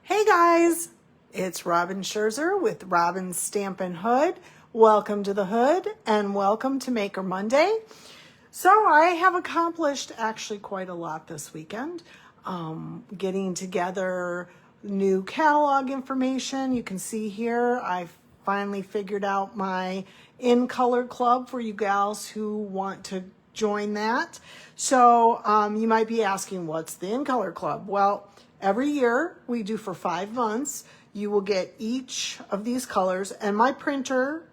Hey guys, it's Robin Scherzer with Robin's Stampin' Hood. Welcome to the Hood and welcome to Maker Monday. So I have accomplished actually quite a lot this weekend. Getting together new catalog information. You can see here I finally figured out my In Color Club for you gals who want to join that. So you might be asking, what's the In Color Club? Well, every year we do for 5 months. You will get each of these colors, and my printer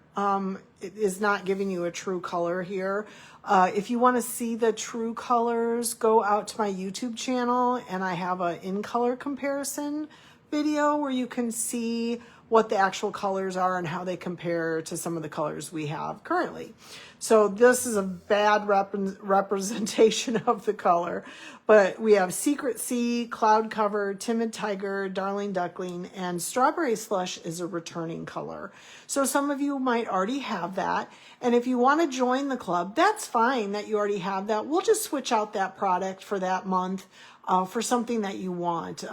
is not giving you a true color here. If you want to see the true colors, go out to my YouTube channel, and I have an in color comparison video where you can see what the actual colors are and how they compare to some of the colors we have currently. So this is a bad representation of the color, but we have Secret Sea, Cloud Cover, Timid Tiger, Darling Duckling, and Strawberry Slush is a returning color. So some of you might already have that. And if you want to join the club, that's fine that you already have that. We'll just switch out that product for that month for something that you want.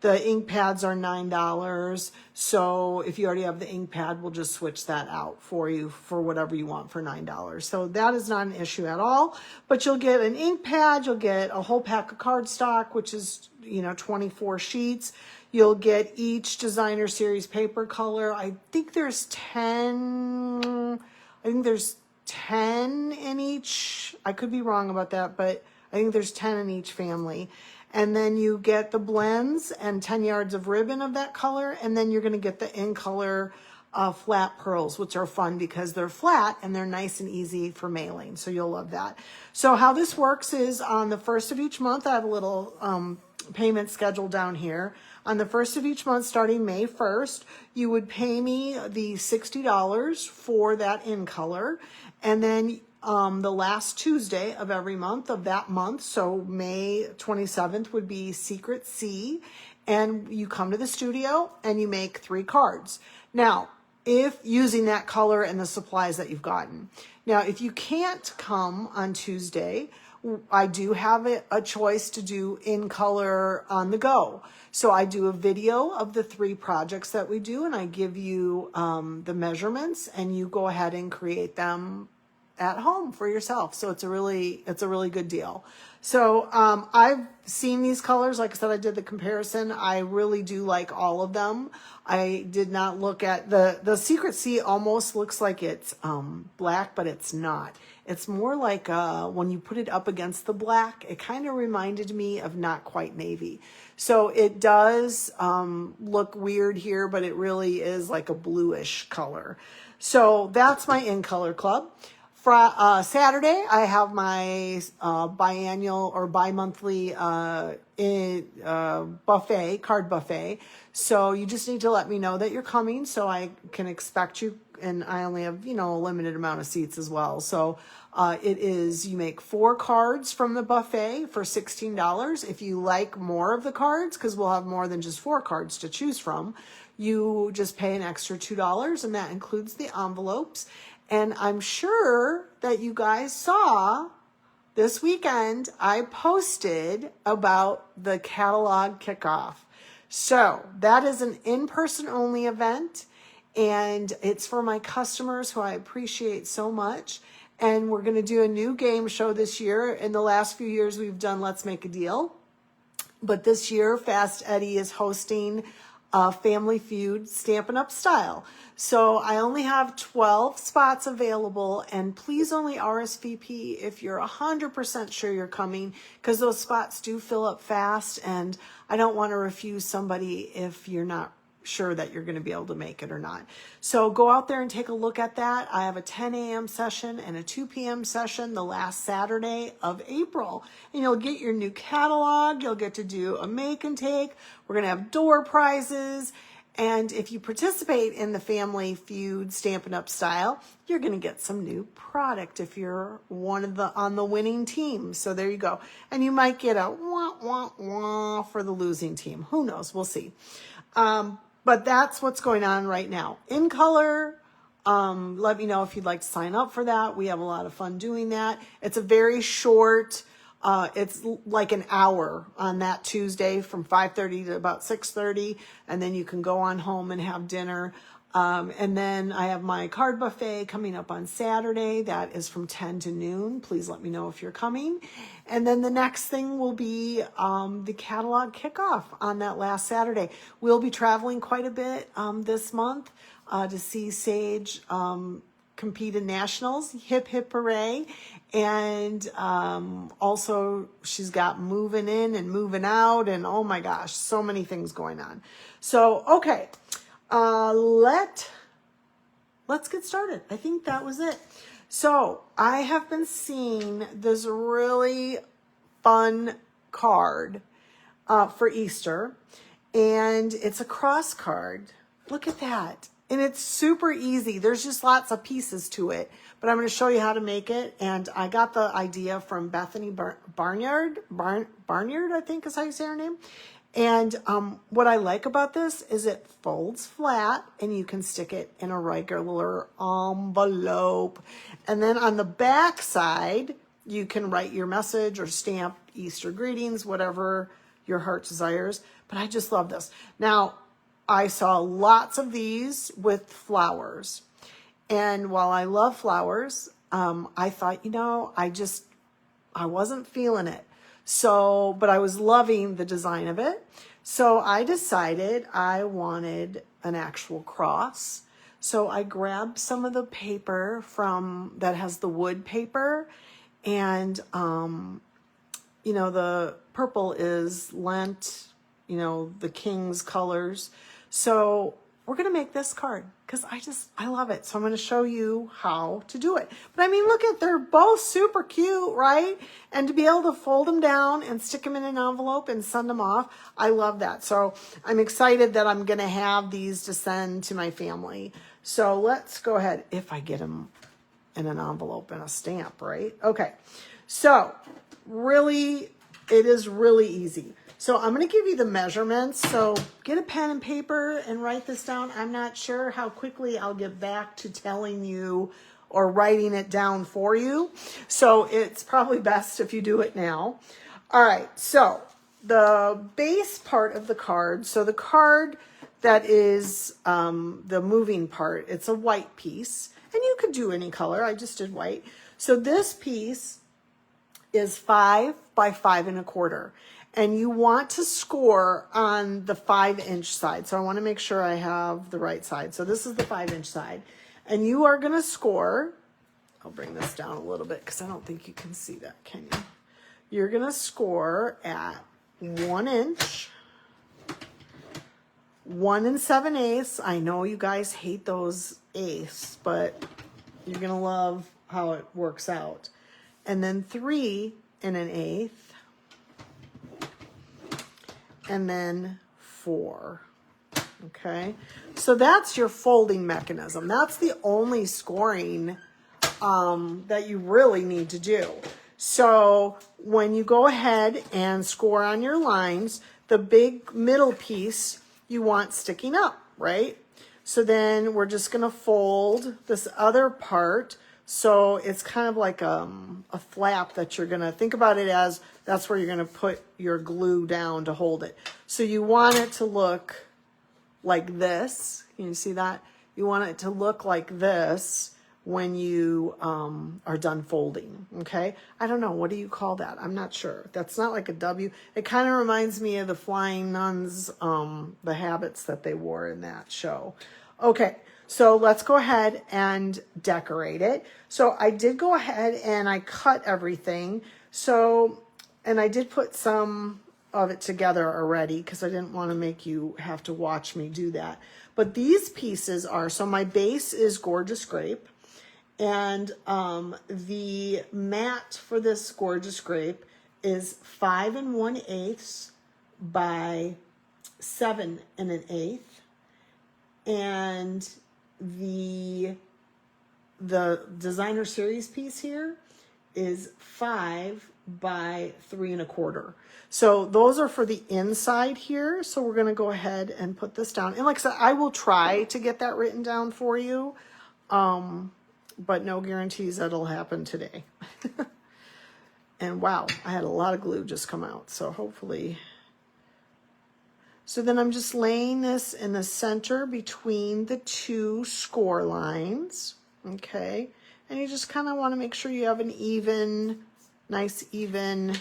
The ink pads are $9. So if you already have the ink pad, we'll just switch that out for you for whatever you want for $9. So that is not an issue at all, but you'll get an ink pad. You'll get a whole pack of cardstock, which is, 24 sheets. You'll get each designer series paper color. I think there's 10 in each. I could be wrong about that, but I think there's 10 in each family. And then you get the blends and 10 yards of ribbon of that color. And then you're going to get the in color flat pearls, which are fun because they're flat and they're nice and easy for mailing. So you'll love that. So how this works is on the first of each month, I have a little payment schedule down here. On the first of each month, starting May 1st, you would pay me the $60 for that in color. And then the last Tuesday of every month of that month, so May 27th would be Secret Sea, and you come to the studio and you make 3 cards. Now, if using that color and the supplies that you've gotten. Now, if you can't come on Tuesday, I do have a choice to do in color on the go. So I do a video of the 3 projects that we do, and I give you the measurements, and you go ahead and create them at home for yourself. So it's a really good deal. So I've seen these colors. Like I said, I did the comparison. I really do like all of them. I did not look at the Secret Sea. Almost looks like it's black, but it's not. It's more like when you put it up against the black, it kind of reminded me of Not Quite Navy. So it does look weird here, but it really is like a bluish color. So that's my In Color Club. Saturday, I have my biannual or bi-monthly buffet, card buffet. So you just need to let me know that you're coming so I can expect you. And I only have, a limited amount of seats as well. So it is, you make 4 cards from the buffet for $16. If you like more of the cards, because we'll have more than just 4 cards to choose from, you just pay an extra $2, and that includes the envelopes. And I'm sure that you guys saw this weekend, I posted about the catalog kickoff. So that is an in-person only event, and it's for my customers who I appreciate so much. And we're going to do a new game show this year. In the last few years, we've done Let's Make a Deal. But this year, Fast Eddie is hosting Family Feud Stampin' Up style. So I only have 12 spots available, and please only RSVP if you're 100% sure you're coming, because those spots do fill up fast, and I don't want to refuse somebody if you're not sure that you're going to be able to make it or not. So go out there and take a look at that. I have a 10 a.m. session and a 2 p.m. session the last Saturday of April. And you'll get your new catalog. You'll get to do a make and take. We're going to have door prizes. And if you participate in the Family Feud Stampin' Up style, you're going to get some new product if you're on the winning team. So there you go. And you might get a wah, wah, wah for the losing team. Who knows? We'll see. But that's what's going on right now. In color, let me know if you'd like to sign up for that. We have a lot of fun doing that. It's a very short It's like an hour on that Tuesday from 5:30 to about 6:30, and then you can go on home and have dinner. And then I have my card buffet coming up on Saturday. That is from 10 to noon. Please let me know if you're coming. And then the next thing will be the catalog kickoff on that last Saturday. We'll be traveling quite a bit this month to see Sage compete in nationals. Hip, hip, hooray. And also she's got moving in and moving out, and oh my gosh, so many things going on. So, okay. Let's get started. I think that was it. So I have been seeing this really fun card for Easter, and it's a cross card. Look at that. And it's super easy. There's just lots of pieces to it, but I'm going to show you how to make it. And I got the idea from Brandy Barnard, I think is how you say her name. And what I like about this is it folds flat, and you can stick it in a regular envelope. And then on the back side, you can write your message or stamp Easter greetings, whatever your heart desires. But I just love this. Now, I saw lots of these with flowers. And while I love flowers, I thought, I wasn't feeling it. So, but I was loving the design of it. So I decided I wanted an actual cross. So I grabbed some of the paper that has the wood paper, and, the purple is Lent, the king's colors. So we're going to make this card because I love it. So I'm going to show you how to do it. But I mean, they're both super cute, right? And to be able to fold them down and stick them in an envelope and send them off, I love that. So I'm excited that I'm going to have these to send to my family. So let's go ahead, if I get them in an envelope and a stamp, right? Okay. So it is really easy. So I'm going to give you the measurements. So get a pen and paper and write this down. I'm not sure how quickly I'll get back to telling you or writing it down for you. So it's probably best if you do it now. All right. So the base part of the card. So the card that is the moving part, it's a white piece. And you could do any color. I just did white. So this piece is 5 by 5 1/4. And you want to score on the 5-inch side. So I want to make sure I have the right side. So this is the 5-inch side. And you are going to score, I'll bring this down a little bit because I don't think you can see that, can you? You're going to score at 1 inch, 1 7/8. I know you guys hate those eighths, but you're going to love how it works out. And then 3 1/8. And then 4. Okay. So that's your folding mechanism. That's the only scoring that you really need to do. So when you go ahead and score on your lines, the big middle piece you want sticking up, right? So then we're just going to fold this other part. So it's kind of like a flap that you're going to think about it as. That's where you're going to put your glue down to hold it. So you want it to look like this. Can you see that? You want it to look like this when you are done folding, okay? I don't know. What do you call that? I'm not sure. That's not like a W. It kind of reminds me of the Flying Nuns, the habits that they wore in that show. Okay. So let's go ahead and decorate it. So I did go ahead and I cut everything. So, and I did put some of it together already because I didn't want to make you have to watch me do that. But these pieces are, so my base is Gorgeous Grape. And the mat for this Gorgeous Grape is 5 1/8 by 7 1/8. And the designer series piece here is 5 by 3 1/4. So those are for the inside here. So we're going to go ahead and put this down. And like I said, I will try to get that written down for you. But no guarantees that'll happen today. And wow, I had a lot of glue just come out. So hopefully. So then I'm just laying this in the center between the two score lines. Okay. And you just kind of want to make sure you have an even, nice even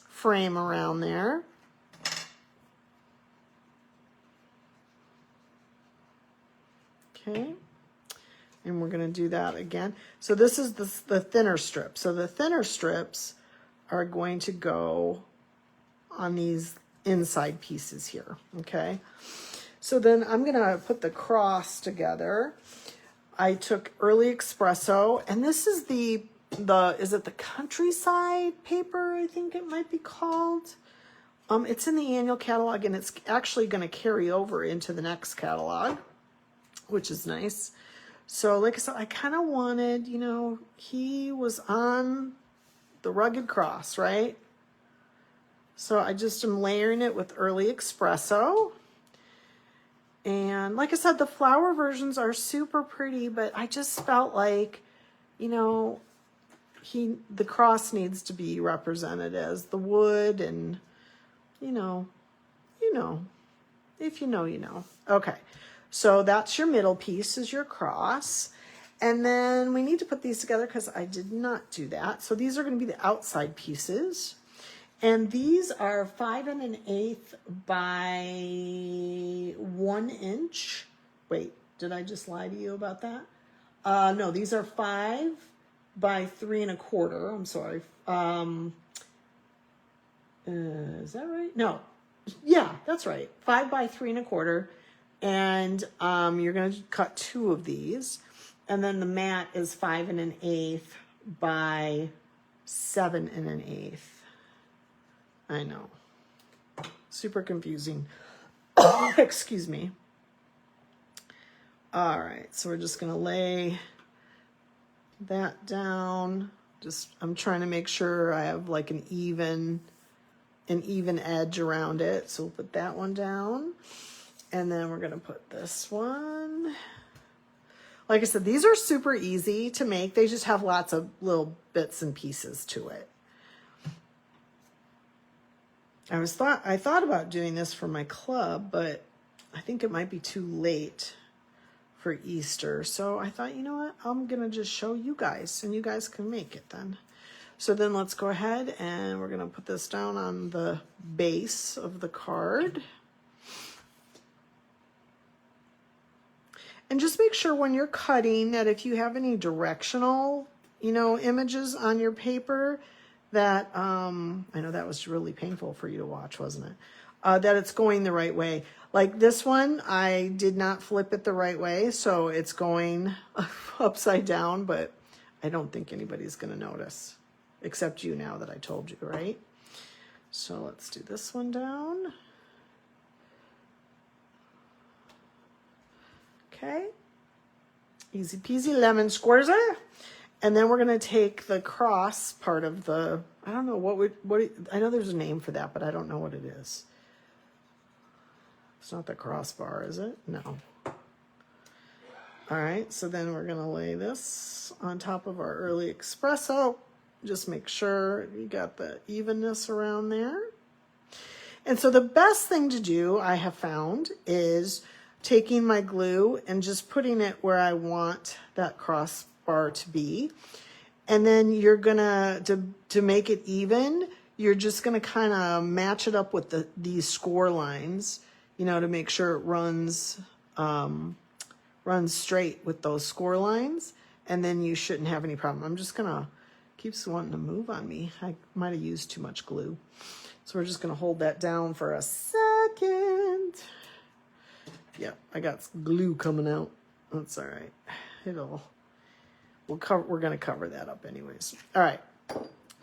frame around there. Okay. And we're going to do that again. So this is the thinner strip. So the thinner strips are going to go on these inside pieces here. Okay. So then I'm going to put the cross together. I took Early Espresso, and this is is it the Countryside paper, I think it might be called. It's in the annual catalog, and it's actually going to carry over into the next catalog, which is nice. So like I said, I kind of wanted, you know, he was on the rugged cross, right? So I just am layering it with Early Espresso. And like I said, the flower versions are super pretty, but I just felt like, you know, the cross needs to be represented as the wood, and you know, if you know, you know. Okay. So that's your middle piece, is your cross. And then we need to put these together because I did not do that. So these are going to be the outside pieces. And these are 5 1/8 by 1 inch. Wait, did I just lie to you about that? No, these are 5 by 3 1/4. I'm sorry. Is that right? No. Yeah, that's right. 5 by 3 1/4. And you're going to cut 2 of these. And then the mat is 5 1/8 by 7 1/8. I know. Super confusing. Excuse me. All right, so we're just going to lay that down. I'm trying to make sure I have like an even edge around it. So we'll put that one down. And then we're going to put this one. Like I said, these are super easy to make. They just have lots of little bits and pieces to it. I thought about doing this for my club, but I think it might be too late for Easter. So I thought, you know what? I'm going to just show you guys, and you guys can make it then. So then let's go ahead and we're going to put this down on the base of the card. And just make sure when you're cutting that if you have any directional, you know, images on your paper, that, I know that was really painful for you to watch, wasn't it? That it's going the right way. Like this one, I did not flip it the right way, so it's going upside down, but I don't think anybody's going to notice, except you now that I told you, right? So let's do this one down. Okay. Easy peasy lemon squirzer. And then we're going to take the cross part of the, I don't know I know there's a name for that, but I don't know what it is. It's not the crossbar, is it? No. All right, so then we're going to lay this on top of our Early Espresso. Just make sure you got the evenness around there. And so the best thing to do, I have found, is taking my glue and just putting it where I want that crossbar to be. And then you're gonna, to make it even, you're just gonna kind of match it up with these score lines, you know, to make sure it runs straight with those score lines, and then you shouldn't have any problem. I'm just gonna, keeps wanting to move on me. I might have used too much glue. So we're just gonna hold that down for a second. Yeah, I got glue coming out. That's all right. We're going to cover that up anyways. All right.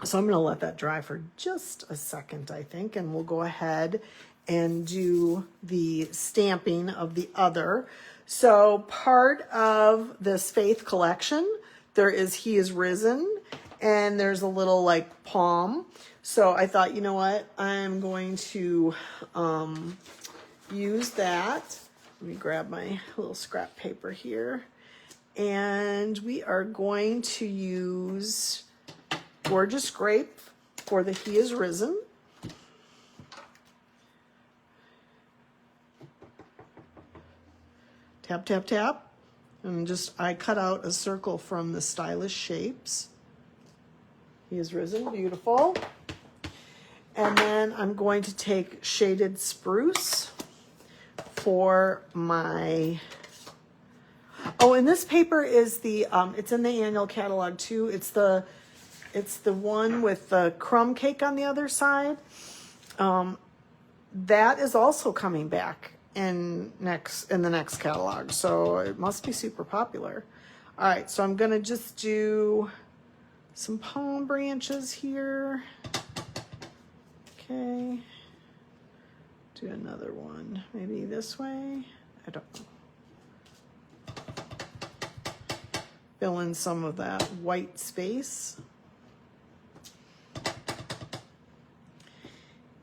So I'm going to let that dry for just a second, I think, and we'll go ahead and do the stamping of the other. So part of this Faith collection, there is He is Risen, and there's a little like palm. So I thought, you know what? I'm going to use that. Let me grab my little scrap paper here. And we are going to use Gorgeous Grape for the He Is Risen. Tap, tap, tap. And I cut out a circle from the Stylish Shapes. He Is Risen, beautiful. And then I'm going to take Shaded Spruce for my, oh, and this paper is the, it's in the annual catalog too. It's the one with the crumb cake on the other side. That is also coming back in the next catalog. So it must be super popular. All right, so I'm gonna just do some palm branches here. Okay, do another one, maybe this way, I don't know. Fill in some of that white space.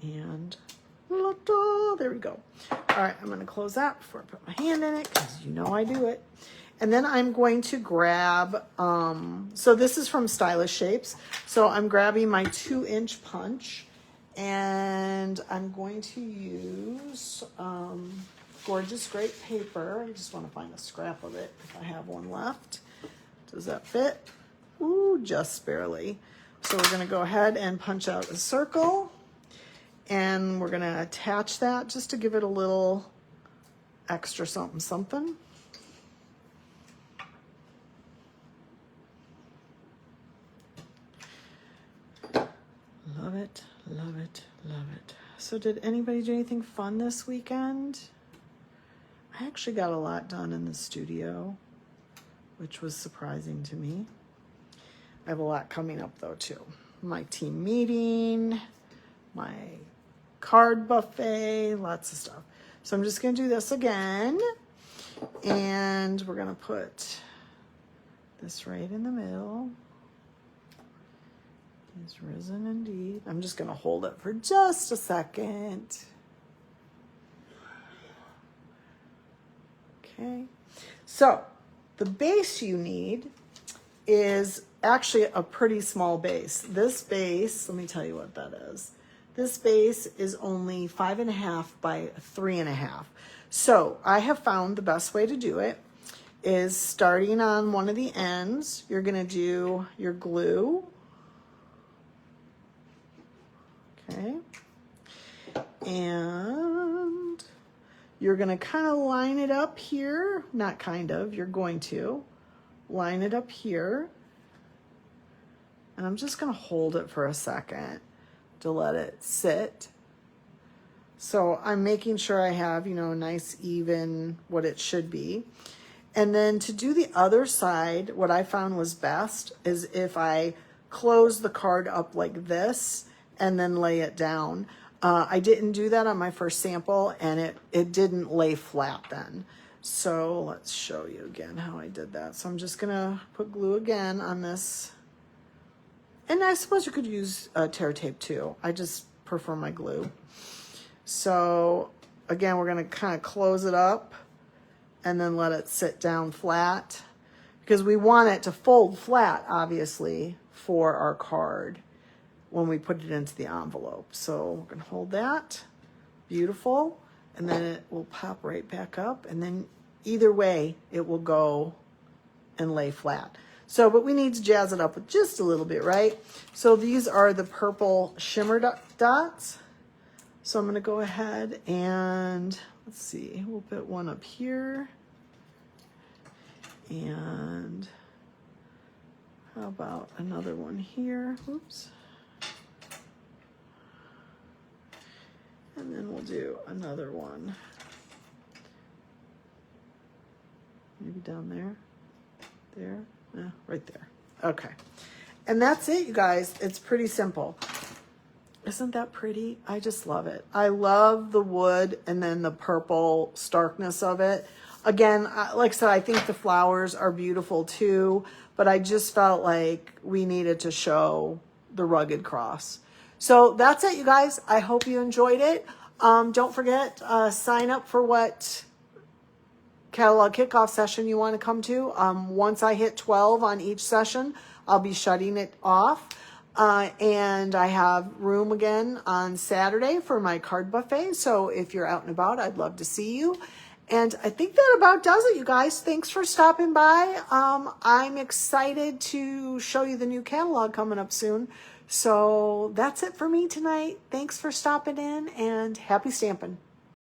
And there we go. All right, I'm gonna close that before I put my hand in it, because you know I do it. And then I'm going to grab, so this is from Stylish Shapes. So I'm grabbing my 2-inch punch, and I'm going to use Gorgeous Grape paper. I just want to find a scrap of it if I have one left. Does that fit? Ooh, just barely. So we're going to go ahead and punch out a circle, and we're going to attach that just to give it a little extra something something. Love it, love it, love it. So did anybody do anything fun this weekend? I actually got a lot done in the studio, which was surprising to me. I have a lot coming up though too. My team meeting, my card buffet, lots of stuff. So I'm just gonna do this again, and we're gonna put this right in the middle. He's risen indeed. I'm just gonna hold it for just a second. Okay, so the base you need is actually a pretty small base. This base, let me tell you what that is. This base is only 5.5 by 3.5. So I have found the best way to do it is starting on one of the ends. You're gonna do your glue. Okay, and you're going to kind of line it up here. Not kind of, you're going to line it up here. And I'm just going to hold it for a second to let it sit. So I'm making sure I have, you know, nice, even, what it should be. And then to do the other side, what I found was best is if I close the card up like this and then lay it down. I didn't do that on my first sample, and it didn't lay flat then. So let's show you again how I did that. So I'm just gonna put glue again on this. And I suppose you could use tear tape too. I just prefer my glue. So again, we're gonna kind of close it up and then let it sit down flat, because we want it to fold flat, obviously, for our card when we put it into the envelope. So we're gonna hold that, beautiful, and then it will pop right back up, and then either way, it will go and lay flat. So, but we need to jazz it up with just a little bit, right? So these are the purple shimmer dots. So I'm gonna go ahead and, let's see, we'll put one up here. And how about another one here? Oops. And then we'll do another one. Maybe down there, yeah, right there. Okay. And that's it, you guys. It's pretty simple. Isn't that pretty? I just love it. I love the wood and then the purple starkness of it. Again, like I said, I think the flowers are beautiful too, but I just felt like we needed to show the rugged cross. So that's it, you guys. I hope you enjoyed it. Don't forget, sign up for what catalog kickoff session you want to come to. Once I hit 12 on each session, I'll be shutting it off. And I have room again on Saturday for my card buffet. So if you're out and about, I'd love to see you. And I think that about does it, you guys. Thanks for stopping by. I'm excited to show you the new catalog coming up soon. So that's it for me tonight. Thanks for stopping in and happy stamping.